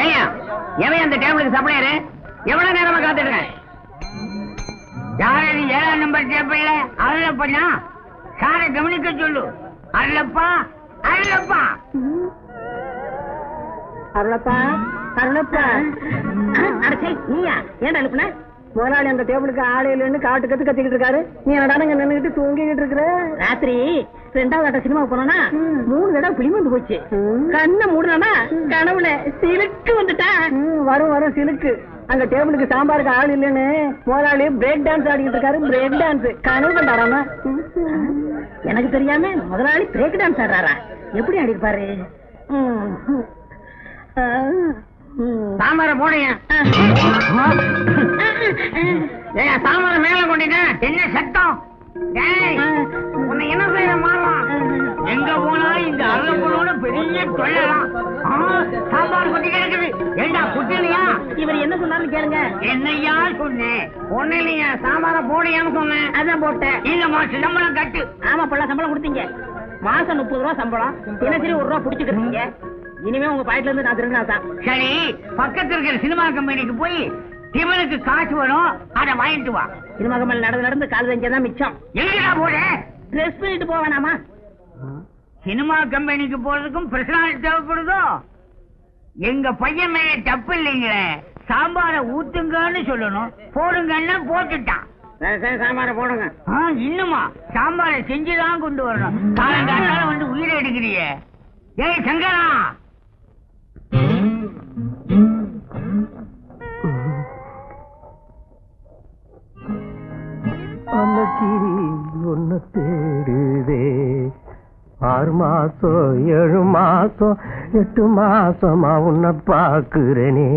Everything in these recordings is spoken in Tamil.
ஏயா எவன் அந்த டேபிளுக்கு சப்ளையரு? எவ்வளவு நேரமா காத்துடுறேன்? யாரு 7ஆம் நம்பர் டேபிள்ல அருளப்பா? சாரை கவனிக்க சொல்லு. அருளப்பா, அருளப்பா, அருளப்பா, அருளப்பா. நீயா ஏன் அனுப்புன? முதலாளி அந்த டேபிளுக்கு ஆலையில காட்டு கத்திக்கிட்டு இருக்காரு. நீ நடனங்க நின்னுகிட்டு தூங்கிக்கிட்டு இருக்கிற. ராத்திரி 2வது ஆட்ட சினிமாவுக்கு போனா 3 தடவை பிலிம் வந்து போச்சு. கண்ணை மூடனா கனவுல சிலுக்கு வந்துட்டா. வரும் சிலுக்கு. அங்க டேபிளுக்கு சாம்பாருக்கு ஆள் இல்லன்னு முதலாளி பிரேக் டான்ஸ் ஆடிக்கிட்டு இருக்காரு. பிரேக் டான்ஸ் கனவு கண்டாராமா? எனக்கு தெரியாம முதலாளி பிரேக் டான்ஸ் ஆடுறாரா? எப்படி ஆடிருப்பாரு? சாம்பார போடுங்க. சாம்பார மேல கொண்டீங்க. என்ன சத்தம்? உன்னை என்ன செய்ய மாறலாம்? எங்க போனா இந்த அருளப்பனோட பெரிய தொல்லலாம். சாம்பார் கொட்டி கிடக்குது. ஏண்டா குட்டிலையா? இவர் என்ன சொன்னாலும் கேளுங்க. என்னையா சொன்னேன்? ஒண்ணு இல்லையா, சாம்பார போடையான்னு சொன்னேன். அதான் போட்டேன். இல்லம்மா, சம்பளம் கட்டு. ஆமா, பள்ள சம்பளம் கொடுத்தீங்க. மாசம் 30 ரூபா சம்பளம். தினசரி 1 ரூபா பிடிச்சுக்கிறீங்க. இனிமே உங்க பாயிட்ல இருந்து நான் திரும்பினா தான். சரி, பக்கத்துல இருக்கிற சினிமா கம்பெனிக்கு போய் இவனுக்கு காசு வரும், அதை வாங்கிட்டு வா. சினிமா கம்பெனி நடந்து கால் தான் மிச்சம். எங்கடா போட? ட்ரெஸ் பண்ணிட்டு போவேனாமா? சினிமா கம்பெனிக்கு போறதுக்கும் பிரசனாலிட்டி தேவைப்படுதோ? எங்க பையன் மேல தப்பு இல்லைங்களே. சாம்பார ஊத்துங்கன்னு சொல்லணும், போடுங்கன்னா போட்டுட்டான். சாம்பார போடுங்க. இன்னுமா சாம்பார செஞ்சுதான் கொண்டு வரணும். காலங்காத்தால வந்து உயிரை எடுக்கிறிய. ஏய் சங்கரா, அந்த கிளி ஒன்னு தேடுதே. 6 மாசம் 7 மாசம் 8 மாசமா உன்னை பாக்குறேனே.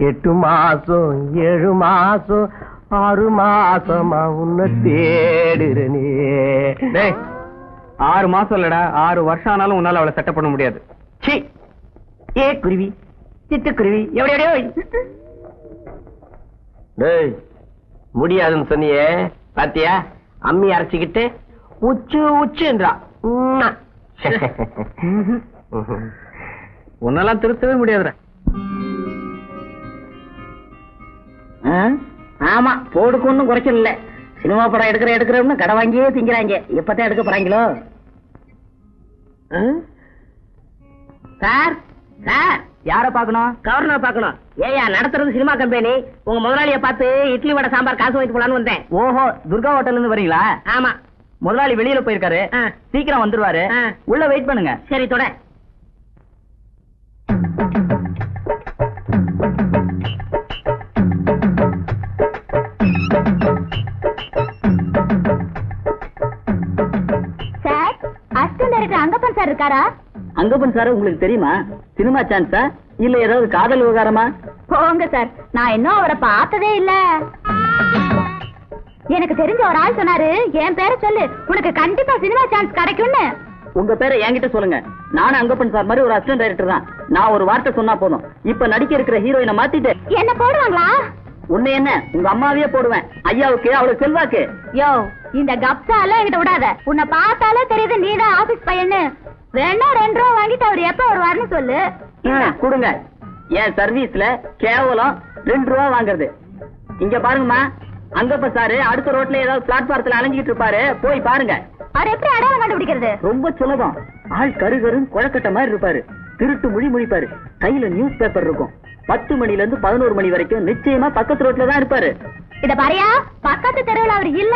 8 மாசம் 7 மாசம் 6 மாசமா உன்னை தேடுறேனே. 6 மாசம் இல்லடா, 6 வருஷம் ஆனாலும் உன்னால அவளை செட்டப் பண்ண முடியாது. சி, ஏ குருவி, சிட்டுக்குருவி, எவ்வளோ முடியாதுன்னு சொன்னியே பாத்தியா? அம்மி அரைச்சிக்கிட்டு உச்சுன்றா. உன்னெல்லாம் திருத்தவே முடியாதுடா. ஆமா, போடுக்கு ஒண்ணும் குறைச்சல் இல்ல. சினிமா படம் எடுக்கிறோம்னு கடை வாங்கியே திங்கிறாங்க. எப்பதான் எடுக்க போறாங்களோ? சார், சார், யார பாக்கணும்? கவர்னர் பாக்கணும். ஏயா, நடத்துறது சினிமா கம்பெனி. உங்க முதலாளிய பார்த்து இட்லி வடை சாம்பார் காசு வாங்கிட்டு போலான்னு வந்தேன். ஓஹோ, துர்கா ஹோட்டல்ல இருந்து வரீங்களா? ஆமா. முதலாளி வெளியில போயிருக்காரு, சீக்கிரம் வந்துருவாரு. உள்ள வெயிட் பண்ணுங்க. சரி, தொட. Sir, assistant director Angappan sir இருக்காரா? அங்கப்பன் சார் உங்களுக்கு தெரியுமா? சினிமா சான்ஸா இல்ல ஏதாவது காதல் விவகாரமா? போங்க சார், நான் இன்னும் அவரை பார்த்ததே இல்ல. எனக்கு தெரிஞ்ச ஒரு ஆள் சொன்னாரு, என் பேரை சொல்லு, உனக்கு கண்டிப்பா சினிமா சான்ஸ் கிடைக்கும்னு. உங்க பேரை என்கிட்ட சொல்லுங்க. நானும் அங்கப்பன் சார் மாதிரி ஒரு அசிஸ்டன்ட் டைரக்டர் தான். நான் ஒரு வார்த்தை சொன்னா போதும், இப்ப நடிக்க இருக்கிற ஹீரோயினை மாத்திட்டு என்ன போடுவாங்களா? உன்னை என்ன, உங்க அம்மாவையே போடுவேன். ஐயாவுக்கு அவளுக்கு செல்வாக்கு. யோ, இந்த கப்சால என்கிட்ட விடாத. உன்னை பார்த்தாலே தெரியுது நீதான் ஆபீஸ் பையன்னு. வேணா 2 ரூபா வாங்கிட்டு அவர் எப்ப வருவாருன்னு சொல்லு. கொடுங்க. என் சர்வீஸ்ல கேவலம் 2 ரூபா வாங்குறது. இங்க பாருங்கம்மா, அங்கப்ப சாரு அடுத்த ரோட்ல ஏதாவது பிளாட்பாரத்துல அலைஞ்சிட்டு இருப்பாரு, போய் பாருங்க. அவர் எப்படி அடையாளம் கண்டுபிடிக்கிறது? ரொம்ப சுலபம். ஆள் கருகருன்னு குழக்கட்ட மாதிரி இருப்பாரு. திருட்டு மொழி முழிப்பாரு. கையில நியூஸ் பேப்பர் இருக்கும். 10 மணில இருந்து 11 மணி வரைக்கும் நிச்சயமா பக்கத்து ரோட்ல தான் இருப்பாரு. இத பாரியா, பக்கத்து தெருவில் அவர் இல்ல,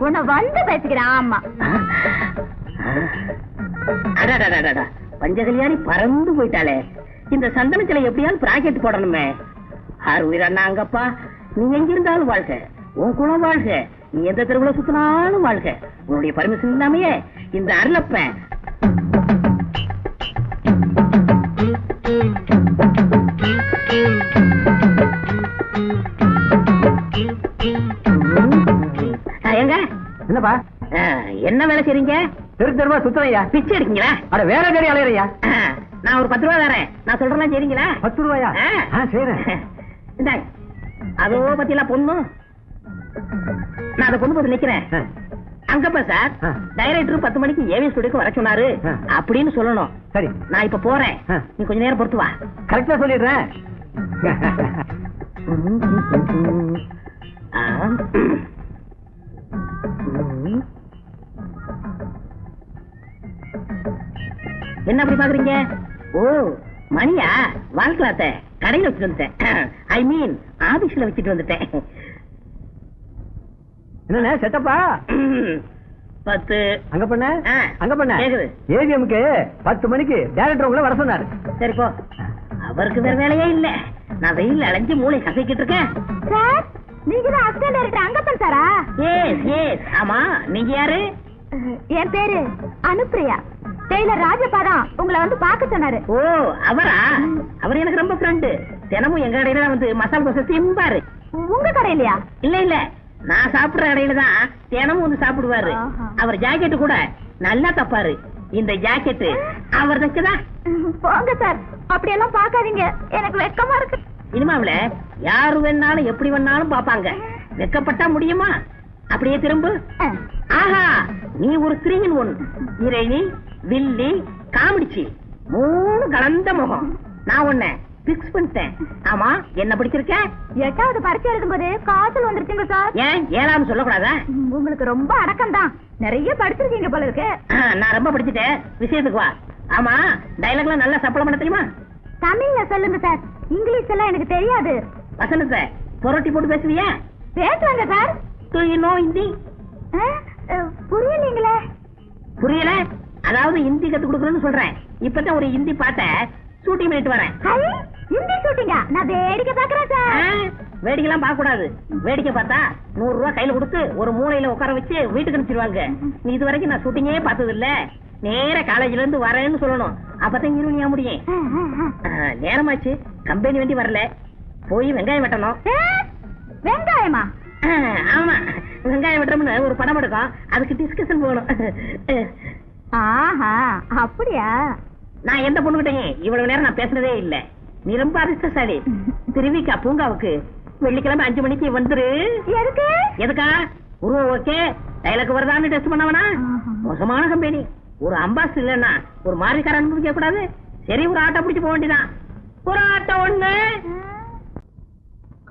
உன்னை வந்து பேசுகிறேன். ஆமா, பஞ்சகல்யாணி பறந்து போயிட்டாளே. இந்த சந்தனத்துல எப்படியாவது பிராக்கெட் போடணுமே. உயிரண்ணா அங்கப்பா, நீ எங்க இருந்தாலும் வாழ்க, உன் குலம் வாழ்க, நீ எந்த தெருவுல சுத்தினாலும் வாழ்க. உன்னுடைய பர்மிஷன் இல்லாமையே இந்த அருளப்பன் என்னப்பா என்ன வேலை செய்றீங்க? தெருவா சுத்தனையா? பிச்சை எடுக்கீங்களா? அட வேற தேடி அலையறையா? நான் ஒரு 10 ரூபா தரேன். நான் சொல்றேன் சரிங்களா? 10 ரூபாயா? செய்றேன். இந்தாங்க. அதோ பத்தியெல்லாம் பொண்ணு. நான் அதை கொண்டு போய் நிக்கிறேன். அங்கப்பா சார், டைரக்டர் 10 மணிக்கு ஏவி ஸ்டுடியோக்கு வர சொன்னாரு அப்படின்னு சொல்லணும். சரி. நான் இப்ப போறேன். நீ கொஞ்ச நேரம் பொறுத்து வா. கரெக்டா சொல்லிடுறேன். என்ன அப்படி பாக்குறீங்க? ஓ மணியா? வாழ்க்கலாத்த கடையில வச்சுட்டு வந்துட்டேன். ஐ மீன் ஆபீஸ்ல வச்சுட்டு வந்துட்டேன். என்ன செட்டப்பா? 10 அங்க பண்ண அங்க பண்ண கேக்குது. ஏவிஎம்க்கு 10 மணிக்கு டைரக்டர் உங்களை வர சொன்னாரு. சரி போ. அவருக்கு வேற வேலையே இல்ல. நான் வெயில் அலைஞ்சு மூளை கசக்கிட்டு இருக்கேன். சார் நீங்க தான் அசிஸ்டன்ட் டைரக்டர் அங்கப்பன் சாரா? எஸ் ஆமா. நீங்க யாரு? என் பேரு அனுப்பிரியா. டெய்லர் ராஜபாதான் உங்களை வந்து பார்க்க சொன்னாரு. ஓ அவரா? அவர் எனக்கு ரொம்ப ஃப்ரெண்டு. தினமும் எங்க கடையில வந்து மசாலா தோசை திம்பாரு. உங்க கடையிலயா? இல்ல நான் சாப்பிடுற கடையில தான் தினமும் வந்து சாப்பிடுவாரு. அவர் ஜாக்கெட் கூட நல்லா தப்பாரு. இந்த ஜாக்கெட் அவர் தைச்சதா? போங்க சார், அப்படியெல்லாம் பார்க்காதீங்க, எனக்கு வெக்கமா இருக்கு. சினிமாவுல யாரு வேணாலும் எப்படி வேணாலும் பாப்பாங்க. வெக்கப்பட்டா முடியுமா? அப்படியே திரும்ப. ஆஹா, நீ ஒரு 3-in-1. ஹீரோயினி, வில்லி, காமெடிச்சி, 3 கலந்த முகம். நான் உன்னை பிக்ஸ் பண்ணிட்டேன். ஆமா, என்ன படிச்சிருக்க? 8வது பரீட்சை எழுதும்போது காய்ச்சல் வந்துருச்சுங்க சார். ஏன் 7ஆம் சொல்லக்கூடாதா? உங்களுக்கு ரொம்ப அடக்கம் தான். நிறைய படிச்சிருக்கீங்க போல இருக்கு. நான் ரொம்ப படிச்சுட்டேன். விஷயத்துக்கு வா. ஆமா, டைலாக்லாம் நல்லா சப்பளம் பண்ண தெரியுமா? தமிழ்ல சொல்லுங்க சார், இங்கிலீஷ் எல்லாம் எனக்கு தெரியாது. வசனத்தை புரட்டி போட்டு பேசுவியா? பேசுவாங்க சார். ஹிந்தி புரியலீங்களே. புரியல? அதாவது ஹிந்தி கத்து கொடுக்கணும்னு சொல்றேன். இப்பதான் ஒரு ஹிந்தி பாட்டை ஷூட்டிங் பண்ணிட்டு வரேன். ஹிந்தி ஷூட்டிங்கா? நான் வேடிக்கை பாக்குறேன் சார். வேடிக்கைலாம் பார்க்க கூடாது. வேடிக்கை பார்த்தா 100 ரூபாய் கையில கொடுத்து ஒரு மூலையில உட்கார வச்சு வீட்டுக்கு அனுப்பிச்சிருவாங்க. நீ இது வரைக்கும் நான் ஷூட்டிங்கே பார்த்தது இல்ல. நேர காலேஜ்ல இருந்து வரேன்னு சொல்லணும். அப்பதான் இருவனியா முடியும். நேரமாச்சு, கம்பெனி வண்டி வரல. போய் வெங்காயம் வெட்டணும். வெங்காயமா? ஆமா, வெங்காயம் வெட்டணும்னு ஒரு படம் எடுக்கும். அதுக்கு டிஸ்கஷன் போகணும். ஆஹா, அப்படியா? நான் எந்த பொண்ணுகிட்டையும் இவ்வளவு நேரம் நான் பேசுனதே இல்ல. நீ ரொம்ப அதிர்ஷ்டசாலி. திருவிக்கா பூங்காவுக்கு வெள்ளிக்கிழமை 5 மணிக்கு வந்துரு. எதுக்கு? எதுக்கா? உருவம் ஓகே, டைலாக் வருதான்னு டெஸ்ட் பண்ணவனா? மோசமான கம்பெனி. ஒரு அம்பாஸ் இல்லன்னா ஒரு மாறிக்கார அனுபவிக்க கூடாது. சரி, ஒரு ஆட்டோ பிடிச்சு போக வேண்டியதான். ஒரு ஆட்டோ ஒண்ணு.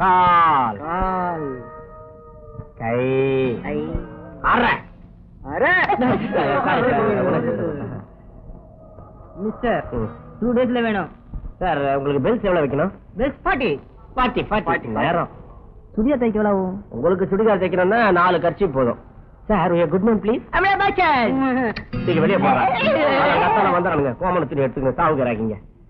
கால் கை அரை மிஸ்டர் 2 daysல வேணும் சார். உங்களுக்கு பெல்ஸ் எவ்வளவு வைக்கணும்? பெஸ்ட் 40 நேரம். சுடியா தைக்க எவ்வளவு? உங்களுக்கு சுடிதார் தைக்கணும்னா 4 கர்ச்சி போதும். Sir, good name please. அப்படியே பாச்சா நீங்க வெளியே போங்க. வந்தானுங்க கோமண துணி எடுத்துக்கங்க. சாவுகிறாங்க.